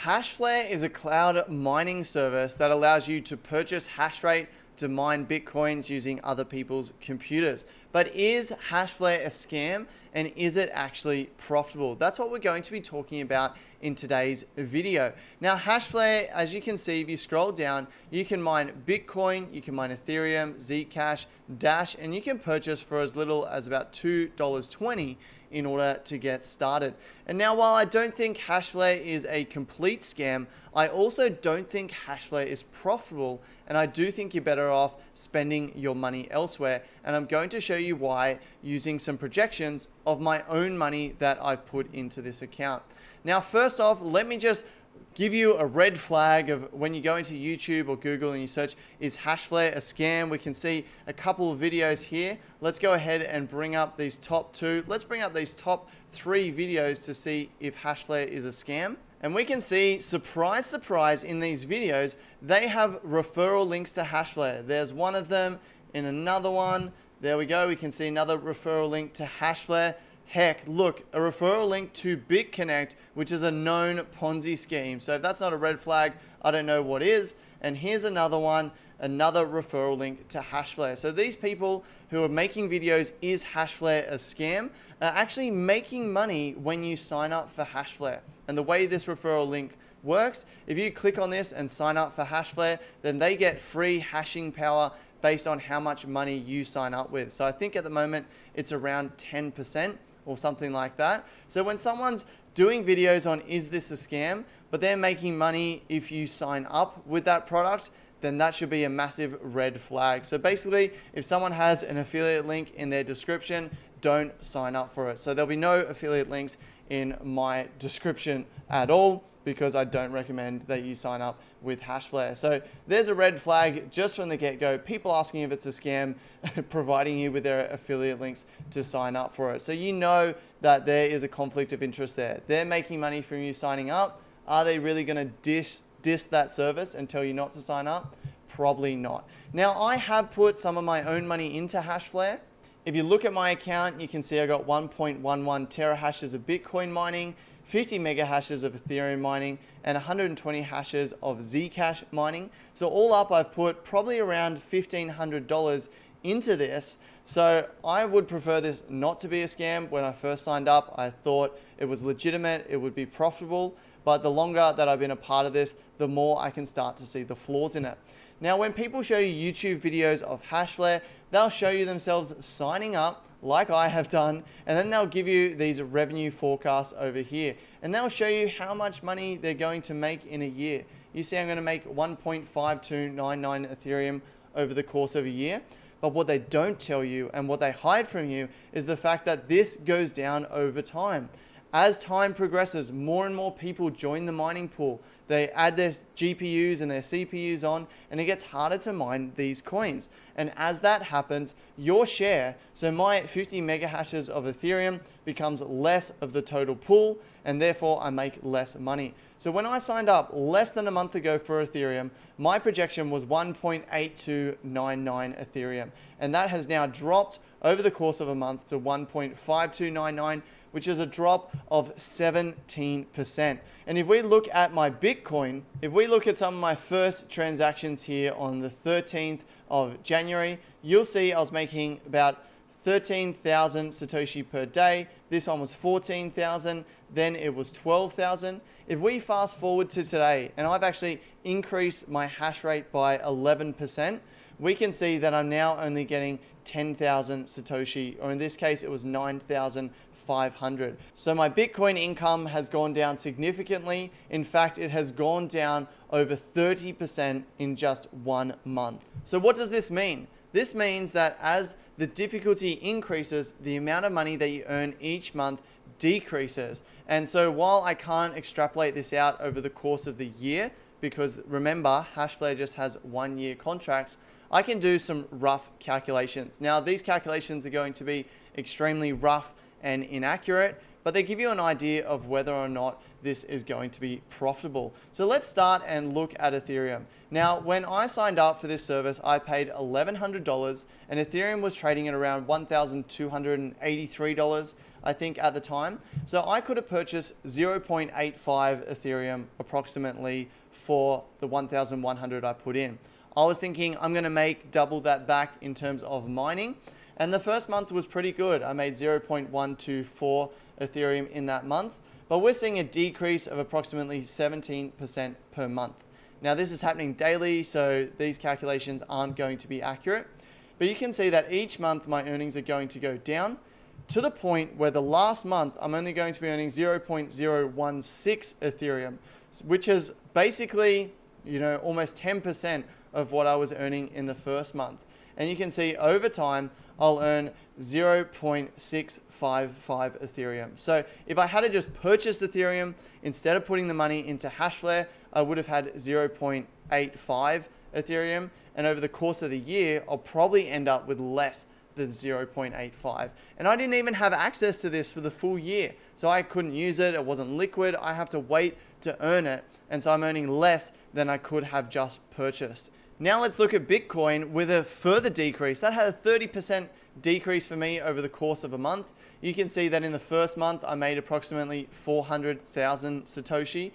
Hashflare is a cloud mining service that allows you to purchase hash rate to mine Bitcoins using other people's computers. But is Hashflare a scam, and is it actually profitable? That's what we're going to be talking about in today's video. Now, Hashflare, as you can see, if you scroll down, you can mine Bitcoin, you can mine Ethereum, Zcash, Dash, and you can purchase for as little as about $2.20 in order to get started. And now, while I don't think Hashflare is a complete scam, I also don't think Hashflare is profitable, and I do think you're better off spending your money elsewhere. And I'm going to show you why using some projections of my own money that I've put into this account. Now, first off, let me just give you a red flag of when you go into YouTube or Google and you search, is Hashflare a scam? We can see a couple of videos here. Let's go ahead and bring up these top two. Let's bring up these top 3 videos to see if Hashflare is a scam. And we can see, surprise, surprise, in these videos, they have referral links to Hashflare. There's one of them in another one. There we go. We can see another referral link to Hashflare. Heck, look, a referral link to BitConnect, which is a known Ponzi scheme. So if that's not a red flag, I don't know what is. And here's another one, another referral link to Hashflare. So these people who are making videos, is Hashflare a scam, are actually making money when you sign up for Hashflare. And the way this referral link works, if you click on this and sign up for Hashflare, then they get free hashing power based on how much money you sign up with. So I think at the moment it's around 10%. Or something like that. So when someone's doing videos on is this a scam, but they're making money if you sign up with that product, then that should be a massive red flag. So basically, if someone has an affiliate link in their description, don't sign up for it. So there'll be no affiliate links in my description at all, because I don't recommend that you sign up with Hashflare. So there's a red flag just from the get-go. People asking if it's a scam, providing you with their affiliate links to sign up for it. So you know that there is a conflict of interest there. They're making money from you signing up. Are they really gonna diss that service and tell you not to sign up? Probably not. Now, I have put some of my own money into Hashflare. If you look at my account, you can see I got 1.11 terahashes of Bitcoin mining, 50 mega hashes of Ethereum mining, and 120 hashes of Zcash mining. So all up, I've put probably around $1,500 into this. So I would prefer this not to be a scam. When I first signed up, I thought it was legitimate, it would be profitable. But the longer that I've been a part of this, the more I can start to see the flaws in it. Now, when people show you YouTube videos of Hashflare, they'll show you themselves signing up like I have done, and then they'll give you these revenue forecasts over here, and they'll show you how much money they're going to make in a year. You see, I'm going to make 1.5299 Ethereum over the course of a year. But what they don't tell you and what they hide from you is the fact that this goes down over time. As time progresses, more and more people join the mining pool. They add their GPUs and their CPUs on, and it gets harder to mine these coins. And as that happens, your share, so my 50 mega hashes of Ethereum becomes less of the total pool, and therefore I make less money. So when I signed up less than a month ago for Ethereum, my projection was 1.8299 Ethereum. And that has now dropped over the course of a month to 1.5299, which is a drop of 17%. And if we look at my Bitcoin, if we look at some of my first transactions here on the 13th of January, you'll see I was making about 13,000 Satoshi per day. This one was 14,000, then it was 12,000. If we fast forward to today, and I've actually increased my hash rate by 11%, we can see that I'm now only getting 10,000 Satoshi, or in this case, it was 9,500. So my Bitcoin income has gone down significantly. In fact, it has gone down over 30% in just 1 month. So what does this mean? This means that as the difficulty increases, the amount of money that you earn each month decreases. And so while I can't extrapolate this out over the course of the year, because remember, Hashflare just has 1-year contracts, I can do some rough calculations. Now, these calculations are going to be extremely rough and inaccurate, but they give you an idea of whether or not this is going to be profitable. So let's start and look at Ethereum. Now, when I signed up for this service, I paid $1,100 and Ethereum was trading at around $1,283. I think, at the time. So I could have purchased 0.85 Ethereum approximately for the 1,100 I put in. I was thinking I'm going to make double that back in terms of mining. And the first month was pretty good. I made 0.124 Ethereum in that month, but we're seeing a decrease of approximately 17% per month. Now this is happening daily, so these calculations aren't going to be accurate, but you can see that each month my earnings are going to go down to the point where the last month I'm only going to be earning 0.016 Ethereum, which is basically, almost 10% of what I was earning in the first month. And you can see over time, I'll earn 0.655 Ethereum. So if I had to just purchase Ethereum, instead of putting the money into Hashflare, I would have had 0.85 Ethereum. And over the course of the year, I'll probably end up with less than 0.85. And I didn't even have access to this for the full year. So I couldn't use it. It wasn't liquid. I have to wait to earn it. And so I'm earning less than I could have just purchased. Now let's look at Bitcoin with a further decrease. That had a 30% decrease for me over the course of a month. You can see that in the first month, I made approximately 400,000 Satoshi,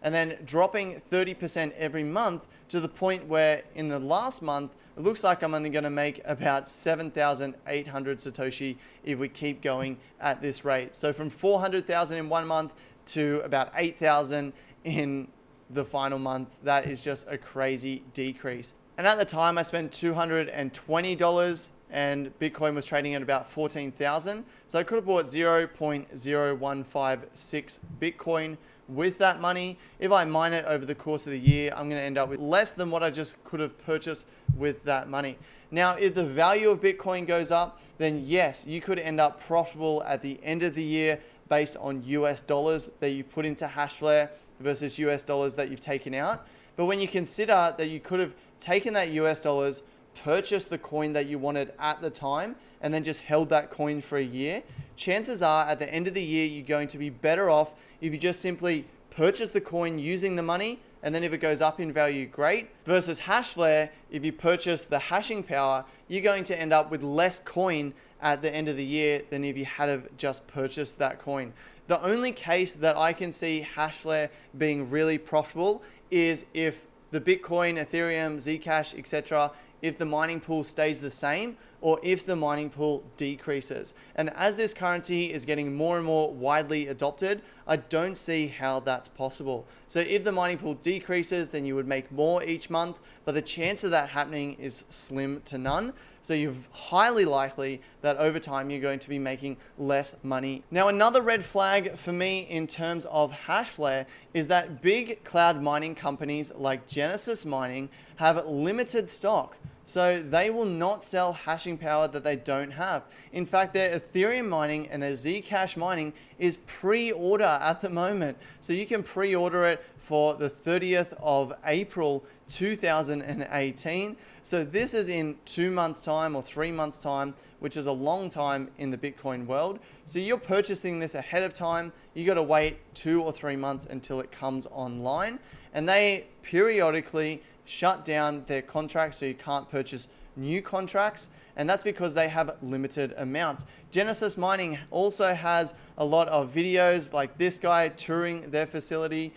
and then dropping 30% every month to the point where in the last month, it looks like I'm only going to make about 7,800 Satoshi if we keep going at this rate. So from 400,000 in one month to about 8,000 in the final month. That is just a crazy decrease. And at the time I spent $220 and Bitcoin was trading at about 14,000. So I could have bought 0.0156 Bitcoin with that money. If I mine it over the course of the year, I'm going to end up with less than what I just could have purchased with that money. Now, if the value of Bitcoin goes up, then yes, you could end up profitable at the end of the year based on US dollars that you put into Hashflare versus US dollars that you've taken out. But when you consider that you could have taken that US dollars, purchased the coin that you wanted at the time, and then just held that coin for a year, chances are at the end of the year, you're going to be better off if you just simply purchase the coin using the money, and then if it goes up in value, great. Versus Hashflare, if you purchase the hashing power, you're going to end up with less coin at the end of the year than if you had have just purchased that coin. The only case that I can see Hashflare being really profitable is if the Bitcoin, Ethereum, Zcash, etc., if the mining pool stays the same or if the mining pool decreases. And as this currency is getting more and more widely adopted, I don't see how that's possible. So if the mining pool decreases, then you would make more each month, but the chance of that happening is slim to none. So you're highly likely that over time you're going to be making less money. Now, another red flag for me in terms of Hashflare is that big cloud mining companies like Genesis Mining have limited stock. So they will not sell hashing power that they don't have. In fact, their Ethereum mining and their Zcash mining is pre-order at the moment. So you can pre-order it for the 30th of April 2018. So this is in 2 months time or 3 months time, which is a long time in the Bitcoin world. So you're purchasing this ahead of time. You got to wait 2 or 3 months until it comes online. And they periodically shut down their contracts, so you can't purchase new contracts, and that's because they have limited amounts. Genesis Mining also has a lot of videos like this guy touring their facility.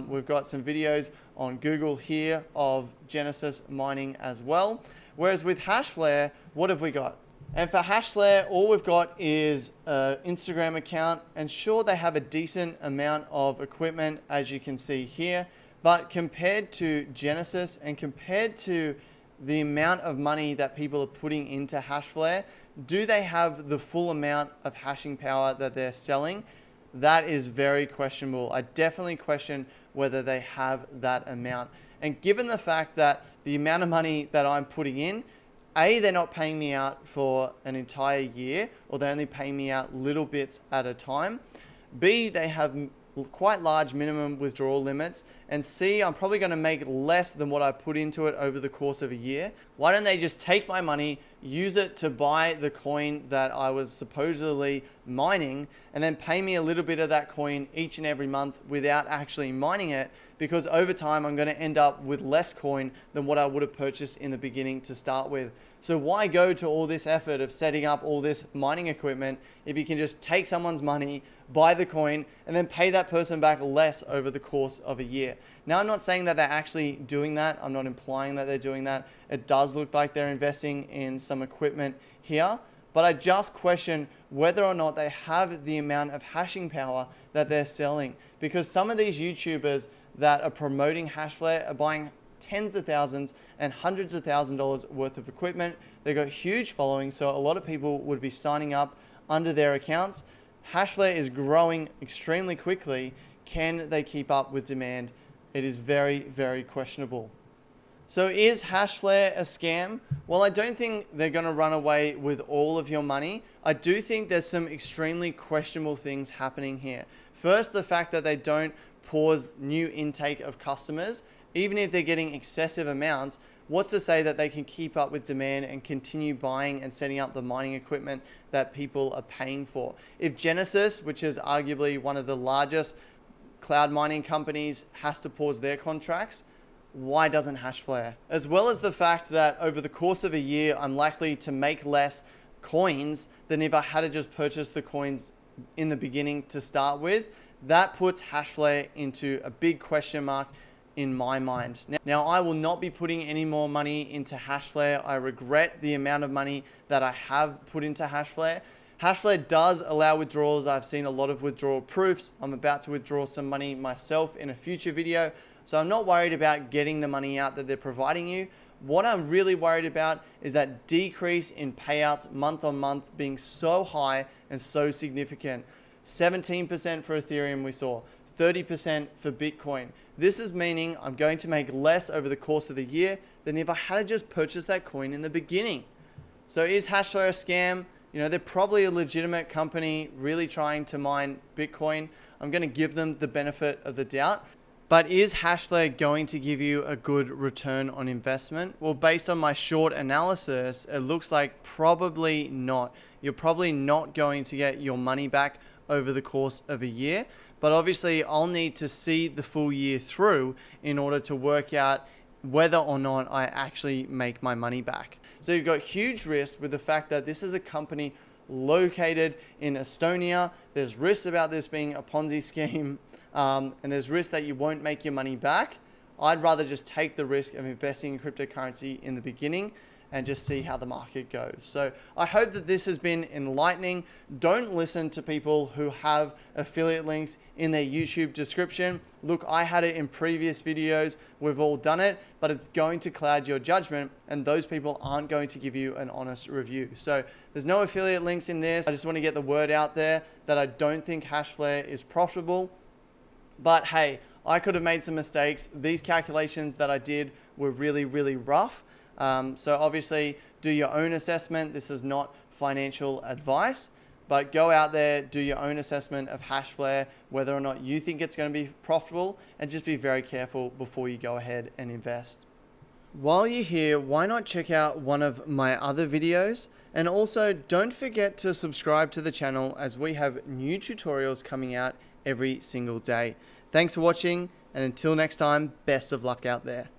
We've got some videos on Google here of Genesis Mining as well. Whereas with Hashflare, what have we got? And for Hashflare, all we've got is an Instagram account, and sure, they have a decent amount of equipment, as you can see here. But compared to Genesis and compared to the amount of money that people are putting into Hashflare, do they have the full amount of hashing power that they're selling? That is very questionable. I definitely question whether they have that amount. And given the fact that the amount of money that I'm putting in, A, they're not paying me out for an entire year, or they're only paying me out little bits at a time. B, they have quite large minimum withdrawal limits, and C, I'm probably going to make less than what I put into it over the course of a year. Why don't they just take my money, use it to buy the coin that I was supposedly mining, and then pay me a little bit of that coin each and every month without actually mining it, because over time I'm going to end up with less coin than what I would have purchased in the beginning to start with. So why go to all this effort of setting up all this mining equipment if you can just take someone's money, buy the coin, and then pay that person back less over the course of a year? Now, I'm not saying that they're actually doing that. I'm not implying that they're doing that. It does look like they're investing in some equipment here, but I just question whether or not they have the amount of hashing power that they're selling, because some of these YouTubers that are promoting Hashflare are buying tens of thousands and hundreds of $1,000s worth of equipment. They've got huge followings, so a lot of people would be signing up under their accounts. Hashflare is growing extremely quickly. Can they keep up with demand? It is very, very questionable. So is Hashflare a scam? Well, I don't think they're going to run away with all of your money. I do think there's some extremely questionable things happening here. First, the fact that they don't pause new intake of customers. Even if they're getting excessive amounts, what's to say that they can keep up with demand and continue buying and setting up the mining equipment that people are paying for? If Genesis, which is arguably one of the largest cloud mining companies, has to pause their contracts, why doesn't Hashflare? As well as the fact that over the course of a year, I'm likely to make less coins than if I had to just purchase the coins in the beginning to start with. That puts Hashflare into a big question mark in my mind. Now, I will not be putting any more money into Hashflare. I regret the amount of money that I have put into Hashflare. Hashflare does allow withdrawals. I've seen a lot of withdrawal proofs. I'm about to withdraw some money myself in a future video. So I'm not worried about getting the money out that they're providing you. What I'm really worried about is that decrease in payouts month on month being so high and so significant. 17% for Ethereum we saw, 30% for Bitcoin. This is meaning I'm going to make less over the course of the year than if I had to just purchase that coin in the beginning. So is Hashflare a scam? You know, they're probably a legitimate company really trying to mine Bitcoin. I'm going to give them the benefit of the doubt. But is Hashflare going to give you a good return on investment? Well, based on my short analysis, it looks like probably not. You're probably not going to get your money back over the course of a year. But obviously, I'll need to see the full year through in order to work out whether or not I actually make my money back. So you've got huge risk with the fact that this is a company located in Estonia. There's risks about this being a Ponzi scheme, and there's risk that you won't make your money back. I'd rather just take the risk of investing in cryptocurrency in the beginning and just see how the market goes. So I hope that this has been enlightening. Don't listen to people who have affiliate links in their YouTube description. Look, I had it in previous videos. We've all done it, but it's going to cloud your judgment, and those people aren't going to give you an honest review. So there's no affiliate links in this. I just want to get the word out there that I don't think Hashflare is profitable. But hey, I could have made some mistakes. These calculations that I did were really, really rough. So obviously do your own assessment. This is not financial advice, but go out there, do your own assessment of Hashflare, whether or not you think it's going to be profitable, and just be very careful before you go ahead and invest. While you're here, why not check out one of my other videos? And also don't forget to subscribe to the channel, as we have new tutorials coming out every single day. Thanks for watching, and until next time, best of luck out there.